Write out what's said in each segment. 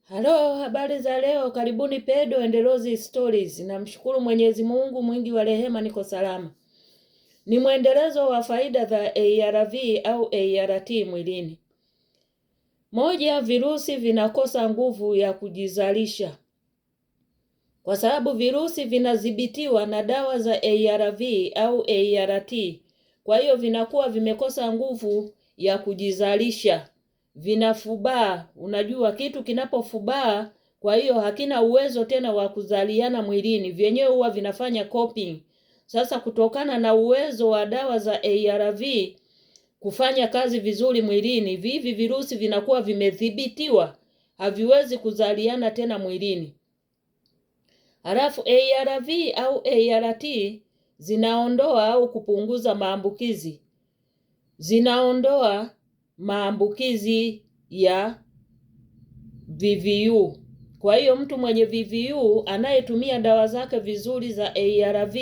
Halo, habari za leo. Karibuni Pedo and Rose Stories. Namshukuru Mwenyezi Mungu mwingi wa rehema, niko salama. Ni mwendelezo wa faida za ARV au ART mwilini. Moja, virusi vinakosa nguvu ya kujizalisha. Kwa sababu virusi vinadhibitiwa na dawa za ARV au ART. Kwa hiyo vinakuwa vimekosa nguvu ya kujizalisha. Vinafubaa. Unajua kitu kinapofubaa, kwa hiyo hakina uwezo tena wa kuzaliana mwilini. Vyenyewe huwa vinafanya coping. Sasa kutokana na uwezo wa dawa za ARV kufanya kazi vizuri mwilini, hivi virusi vinakuwa vimedhibitiwa, haviwezi kuzaliana tena mwilini. Halafu ARV au ART zinaondoa au kupunguza maambukizi. Zinaondoa maambukizi ya VVU. Kwa hiyo mtu mwenye VVU anayetumia dawa zake vizuri za ARV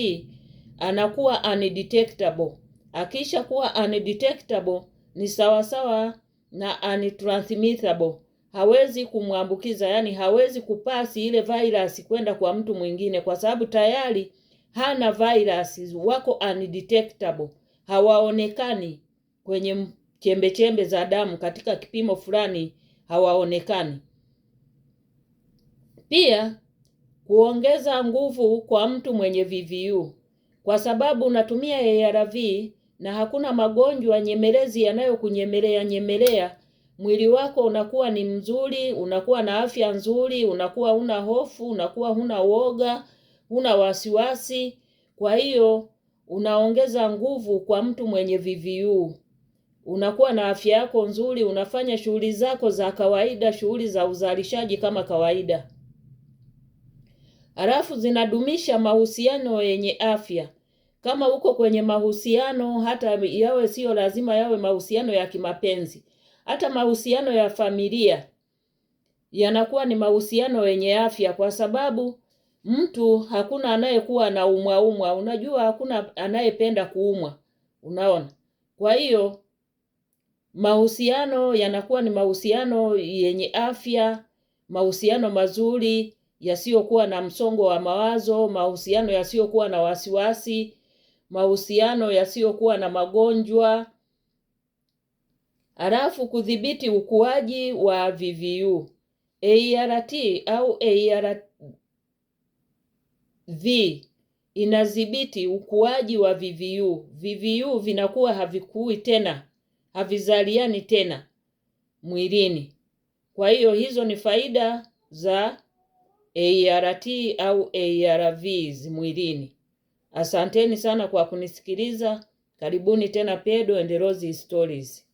anakuwa undetectable. Akisha kuwa undetectable ni sawasawa na untransmittable. Hawezi kumwambukiza, yani hawezi kupasi ile virus kwenda kwa mtu mwingine kwa sababu tayari hana virus, wako undetectable. Hawaonekani kwenye chembe za damu, katika kipimo fulani hawaonekani. Pia kuongeza nguvu kwa mtu mwenye VVU, kwa sababu unatumia ARV na hakuna magonjwa nyemelezi yanayokunyemelea, mwili wako unakuwa ni mzuri, unakuwa na afya nzuri, unakuwa huna hofu, unakuwa huna woga, huna wasiwasi. Kwa hiyo unaongeza nguvu kwa mtu mwenye VVU. Unakuwa na afya yako nzuri, unafanya shughuli zako za kawaida, shughuli za uzalishaji kama kawaida. Halafu zinadumisha mahusiano yenye afya. Kama uko kwenye mahusiano, hata yawe sio lazima yawe mahusiano ya kimapenzi, hata mahusiano ya familia yanakuwa ni mahusiano yenye afya, kwa sababu mtu hakuna anayekuwa na umwa. Unajua hakuna anayependa kuumwa. Unaona? Kwa hiyo mahusiano yanakuwa ni mahusiano yenye afya, mahusiano mazuri, yasiyokuwa na msongo wa mawazo, mahusiano yasiyokuwa na wasiwasi, mahusiano yasiyokuwa na magonjwa. Halafu kudhibiti ukuaji wa VVU. ART au ARV inadhibiti ukuaji wa VVU. VVU vinakuwa havikui tena, havizaliani tena mwilini. Kwa hiyo hizo ni faida za ART au ARVs mwilini. Asanteni sana kwa kunisikiliza. Karibuni tena Pedo and Rose Stories.